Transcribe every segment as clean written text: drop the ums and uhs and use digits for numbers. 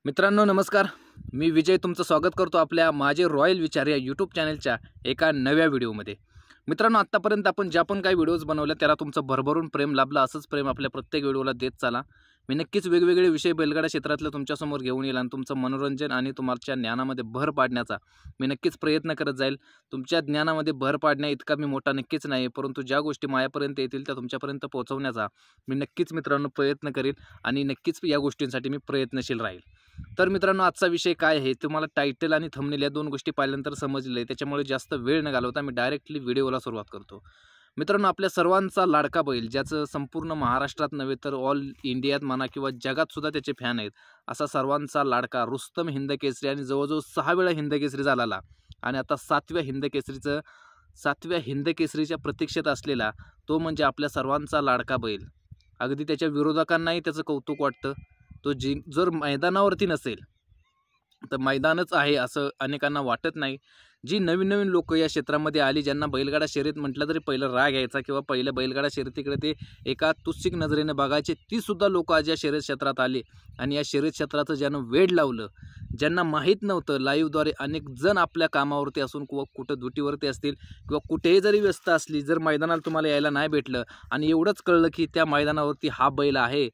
मित्रांनो नमस्कार. मी विजय तुमचं स्वागत करतो आपल्या माझे रॉयल विचार या यूट्यूब चॅनलच्या एका नव्या व्हिडिओमध्ये. मित्रांनो आत्तापर्यंत आपण ज्या पण काही व्हिडिओज बनवले त्याला तुमचं भरभरून प्रेम लाभलं. असंच प्रेम आपल्या प्रत्येक व्हिडिओला देत चला. मी नक्कीच वेगवेगळे विषय बैलगाडा क्षेत्रातले तुमच्यासमोर घेऊन येईल आणि तुमचं मनोरंजन आणि तुमच्या ज्ञानामध्ये भर पाडण्याचा मी नक्कीच प्रयत्न करत जाईल. तुमच्या ज्ञानामध्ये भर पाडण्या इतका मी मोठा नक्कीच नाही, परंतु ज्या गोष्टी माझ्यापर्यंत येतील त्या तुमच्यापर्यंत पोहोचवण्याचा मी नक्कीच मित्रांनो प्रयत्न करेल आणि नक्कीच या गोष्टींसाठी मी प्रयत्नशील राहील. तर मित्रांनो आजचा विषय काय आहे तुम्हाला टायटल आणि थंबनेल या दोन गोष्टी पाहिल्यानंतर समजले, त्याच्यामुळे जास्त वेळ न घालवता मी डायरेक्टली व्हिडिओला सुरुवात करतो. मित्रांनो आपल्या सर्वांचा लाडका बैल, ज्याचं संपूर्ण महाराष्ट्रात नव्हे तर ऑल इंडियात म्हणा किंवा जगात सुद्धा त्याचे फॅन आहेत, असा सर्वांचा लाडका रुस्तम हिंदकेसरी आणि जवळजवळ 6 वेळा हिंदकेसरी झालेला आणि आता 7व्या हिंदकेसरीच्या प्रतीक्षेत असलेला तो म्हणजे आपल्या सर्वांचा लाडका बैल. अगदी त्याच्या विरोधकांनाही त्याचं कौतुक वाटतं. तो जर मैदानावरती नसेल तर मैदानच आहे असं अनेकांना वाटत नाही. जी नवीन नवीन लोक या क्षेत्रामध्ये आली, ज्यांना बैलगाडा शर्यत म्हटलं तरी पहिलं राग यायचा किंवा पहिल्या बैलगाडा शर्यतीकडे ते एका तुच्छिक नजरेने बघायचे, ती सुद्धा लोक आज या शर्यत क्षेत्रात आले आणि या शर्यत क्षेत्राचं ज्यानं वेड लावलं, ज्यांना माहीत नव्हतं, लाईव्हद्वारे अनेक जण आपल्या कामावरती असून किंवा कुठं ड्युटीवरती असतील किंवा कुठेही जरी व्यस्त असली, जर मैदानाला तुम्हाला यायला नाही भेटलं आणि एवढंच कळलं की त्या मैदानावरती हा बैल आहे,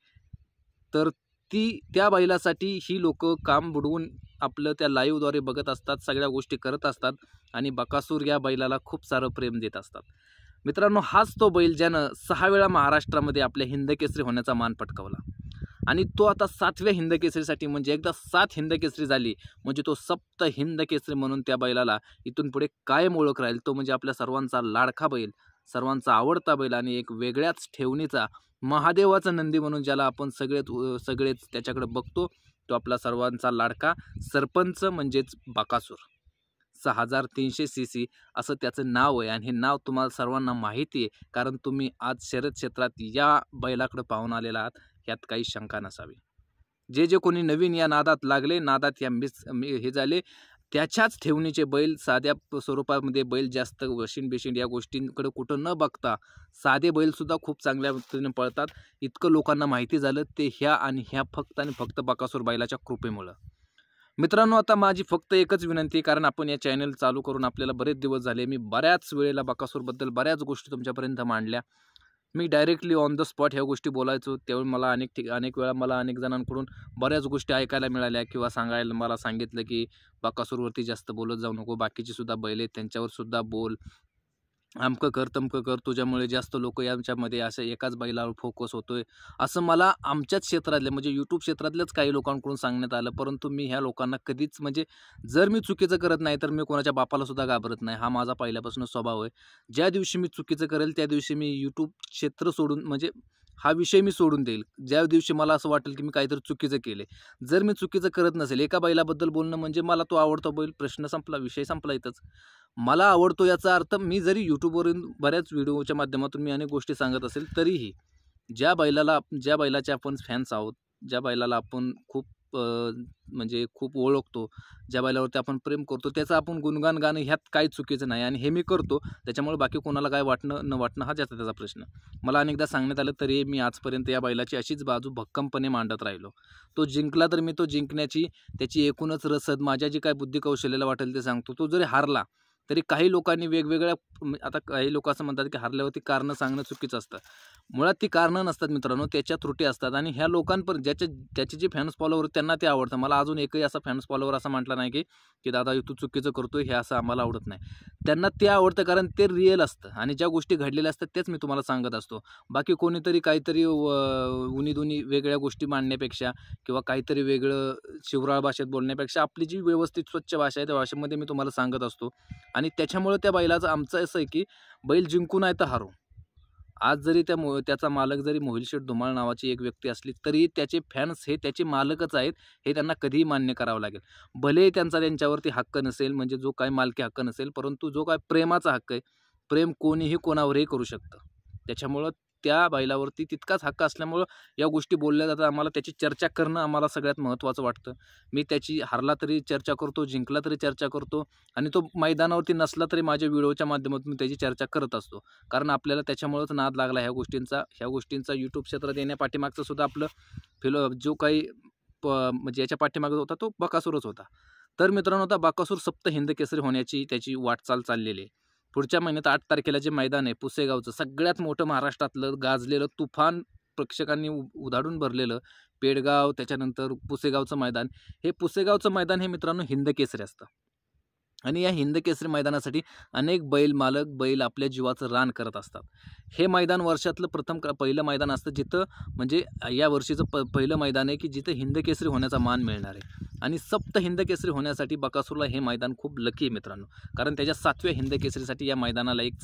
तर त्या बैलासाठी ही लोक काम बुडवून आपलं त्या लाईव्हद्वारे बघत असतात, सगळ्या गोष्टी करत असतात आणि बकासूर या बैलाला खूप सारं प्रेम देत असतात. मित्रांनो हाच तो बैल ज्यानं 6 वेळा महाराष्ट्रामध्ये आपल्या हिंदकेसरी होण्याचा मान पटकावला आणि तो आता 7व्या हिंदकेसरीसाठी, म्हणजे एकदा 7 हिंदकेसरी झाली म्हणजे तो सप्त हिंदकेसरी म्हणून त्या बैलाला इथून पुढे कायम ओळख राहील. तो म्हणजे आपल्या सर्वांचा लाडका बैल, सर्वांचा आवडता बैल आणि एक वेगळ्याच ठेवणीचा महादेवाचा नंदी म्हणून ज्याला आपण सगळेच त्याच्याकडे बघतो, तो आपला सर्वांचा लाडका सरपंच म्हणजेच बकासूर. 6300 cc असं त्याचं नाव आहे आणि हे नाव तुम्हाला सर्वांना माहिती आहे, कारण तुम्ही आज शर्यत क्षेत्रात या बैलाकडे पाहून आलेला आहात, यात काही शंका नसावी. जे कोणी नवीन या नादात लागले, नादात हे झाले, त्याच्याच ठेवणीचे बैल, साध्या स्वरूपामध्ये बैल, जास्त वशिंड या गोष्टींकडे कुठं न बघता साधे बैलसुद्धा खूप चांगल्या पद्धतीने पळतात, इतकं लोकांना माहिती झालं ते ह्या फक्त आणि फक्त बकासूर बैलाच्या कृपेमुळं. मित्रांनो आता माझी फक्त एकच विनंती, कारण आपण या चॅनल चालू करून आपल्याला बरेच दिवस झाले, मी बऱ्याच वेळेला बकासूरबद्दल बऱ्याच गोष्टी तुमच्यापर्यंत मांडल्या. मी डायरेक्टली ऑन द स्पॉट ह्या गोष्टी बोलायचो, त्यावेळी मला अनेक वेळा मला अनेक जणांकडून बऱ्याच गोष्टी ऐकायला मिळाल्या किंवा मला सांगितलं की बकासूरवरती जास्त बोलत जाऊ नको, बाकीची सुद्धा बैल आहेत त्यांच्यावर सुद्धा बोल, अमकं कर तमकं कर, तुझ्यामुळे जास्त लोक यांच्यामध्ये असं एकाच बैलावर फोकस होतोय, असं मला आमच्याच क्षेत्रातले म्हणजे यूट्यूब क्षेत्रातल्याच काही लोकांकडून सांगण्यात आलं. परंतु मी ह्या लोकांना कधीच, म्हणजे जर मी चुकीचं करत नाही तर मी कोणाच्या बापाला सुद्धा घाबरत नाही. हा माझा पहिल्यापासून स्वभाव आहे. ज्या दिवशी मी चुकीचं करेल त्या दिवशी मी यूट्यूब क्षेत्र सोडून, म्हणजे हा विषय मी सोडून देईल. ज्या दिवशी मला असं वाटेल की मी काहीतरी चुकीचं केले, जर मी चुकीचं करत नसेल, एका बैलाबद्दल बोलणं म्हणजे मला तो आवडतो बैल, प्रश्न संपला, विषय संपला इथंच. मला आवडतो याचा अर्थ, मी जरी यूट्यूबवरून बऱ्याच व्हिडिओच्या माध्यमातून मी अनेक गोष्टी सांगत असेल तरीही ज्या बैलाचे आपण फॅन्स आहोत, ज्या बैलाला आपण म्हणजे खूप ओळखतो, ज्या बैलावरती आपण प्रेम करतो, त्याचं आपण गुणगान गाणं ह्यात काही चुकीचं नाही आणि हे मी करतो. त्याच्यामुळे बाकी कोणाला काय वाटणं न वाटणं हा त्याचा प्रश्न. मला अनेकदा सांगण्यात आलं तरी मी आजपर्यंत या बैलाची अशीच बाजू भक्कमपणे मांडत राहिलो. तो जिंकला तर मी तो जिंकण्याची त्याची एकूणच रसद, माझ्या जी काय बुद्धी कौशल्याला वाटेल ते सांगतो. तो जरी हारला तरी काही लोकांनी वेगवेगळ्या, आता काही लोक असं म्हणतात की हारल्यावरती कारणं सांगणं चुकीचं असतं. मुळात ती कारणं नसतात मित्रांनो, त्याच्या त्रुटी असतात आणि ह्या लोकांपर्यंत त्याचे जे फॅन्स फॉलोवर त्यांना ते आवडतं. मला अजून एकही असा फॅन्स फॉलोवर असं म्हटला नाही की दादा तू चुकीचं करतोय, हे असं आम्हाला आवडत नाही. त्यांना ते आवडतं कारण ते रिअल असतं आणि ज्या गोष्टी घडलेल्या असतात तेच मी तुम्हाला सांगत असतो. बाकी कोणीतरी काहीतरी उनी वेगळ्या गोष्टी मांडण्यापेक्षा किंवा काहीतरी वेगळं शिवराळ भाषेत बोलण्यापेक्षा आपली जी व्यवस्थित स्वच्छ भाषा आहे त्या भाषेमध्ये मी तुम्हाला सांगत असतो. आणि त्याच्यामुळे त्या बैलाचं आमचं असं आहे की बैल जिंकू नाही तर हारू. आज जरी त्याचा मालक जरी मोहिल शेठ धुमाळ नावाची एक व्यक्ती असली तरी त्याचे फॅन्स हे त्याचे मालकच आहेत, हे त्यांना कधीही मान्य करावं लागेल. भले त्यांच्यावरती हक्क नसेल, म्हणजे जो काय मालकी हक्क नसेल, परंतु जो काय प्रेमाचा हक्क आहे, प्रेम कोणीही कोणावरही करू शकतं. त्याच्यामुळं त्या बैलावरती तितकाच हक्क असल्यामुळं या गोष्टी बोलल्या जातात. आम्हाला त्याची चर्चा करणं आम्हाला सगळ्यात महत्त्वाचं वाटतं. मी त्याची हारला तरी चर्चा करतो, जिंकला तरी चर्चा करतो आणि तो मैदानावरती नसला तरी माझ्या व्हिडिओच्या माध्यमातून त्याची चर्चा करत असतो. कारण आपल्याला त्याच्यामुळेच नाद लागला ह्या गोष्टींचा यूट्यूब क्षेत्रात येण्यापाठीमागचं सुद्धा आपलं जो काही म्हणजे याच्या पाठीमागे होता तो बकासूरच होता. तर मित्रांनो आता बकासूर सप्त हिंद केसरी होण्याची त्याची वाटचाल चाललेली आहे. पुढच्या महिन्यात 8 तारखेला जे मैदान आहे पुसेगावचं, सगळ्यात मोठं महाराष्ट्रातलं गाजलेलं तुफान प्रेक्षकांनी उधाडून भरलेलं पेडगाव, त्याच्यानंतर पुसेगावचं मैदान. हे पुसेगावचं मैदान हे मित्रांनो हिंद केसरी असतं आणि या हिंद केसरी मैदानासाठी अनेक बैल मालक बैल आपल्या जीवाचं रान करत असतात. हे मैदान वर्षातलं पहिलं मैदान असतं जिथं म्हणजे या वर्षीचं पहिलं मैदान आहे की जिथं हिंद केसरी होण्याचा मान मिळणार आहे. आणि सप्त हिंद केसरी होण्यासाठी बकासूरला हे मैदान खूप लकी आहे मित्रांनो, कारण त्याच्या 7व्या हिंद केसरीसाठी या मैदानाला एक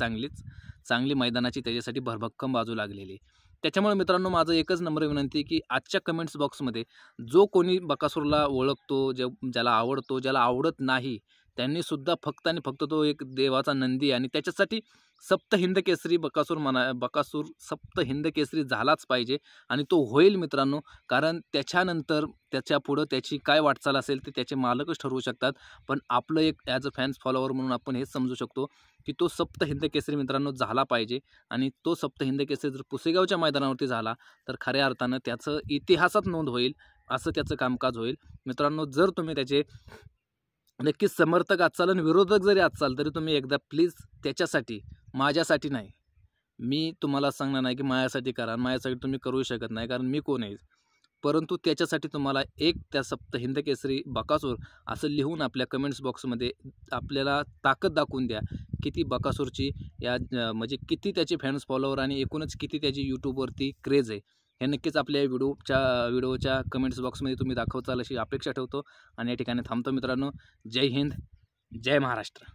चांगली मैदानाची त्याच्यासाठी भरभक्कम बाजू लागलेली आहे. त्याच्यामुळे मित्रांनो माझं एकच नम्र विनंती आहे की आजच्या कमेंट्स बॉक्समध्ये जो कोणी बकासूरला ओळखतो, ज्याला आवडतो, ज्याला आवडत नाही, त्यांनी सुद्धा फक्त आणि फक्त तो एक देवाचा नंदी आणि त्याच्यासाठी सप्त हिंद केसरी बकासूर सप्त हिंद केसरी झालाच पाहिजे आणि तो होईल मित्रांनो. कारण त्याच्यानंतर त्याच्या पुढं त्याची काय वाटचाल असेल ते त्याचे मालकच ठरवू शकतात. पण आपलं एक ॲज अ फॅन्स फॉलोअर म्हणून आपण हेच समजू शकतो की तो सप्त हिंद केसरी मित्रांनो झाला पाहिजे आणि तो सप्त हिंद केसरी जर पुसेगावच्या मैदानावरती झाला तर खऱ्या अर्थानं त्याचं इतिहासात नोंद होईल, असं त्याचं कामकाज होईल. मित्रांनो जर तुम्ही त्याचे नक्कीच समर्थक असाल आणि विरोधक जरी असाल तरी तुम्ही एकदा प्लीज त्याच्यासाठी, माझ्यासाठी नाही, मी तुम्हाला सांगणार नाही की माझ्यासाठी करा, माझ्यासाठी तुम्ही करू शकत नाही कारण मी कोण आहे, परंतु त्याच्यासाठी तुम्हाला एक त्या सप्त हिंद केसरी बकासूर असं लिहून आपल्या कमेंट्स बॉक्समध्ये आपल्याला ताकद दाखवून द्या. किती बकासूरची म्हणजे किती त्याचे फॅन्स फॉलोअर आणि एकूणच किती त्याची यूट्यूबवरती क्रेज आहे हे नक्कीच आपल्या व्हिडिओच्या कमेंट्स बॉक्समध्ये तुम्ही दाखवचाल अशी अपेक्षा ठेवतो आणि या ठिकाणी थांबतो मित्रांनो. जय हिंद, जय महाराष्ट्र.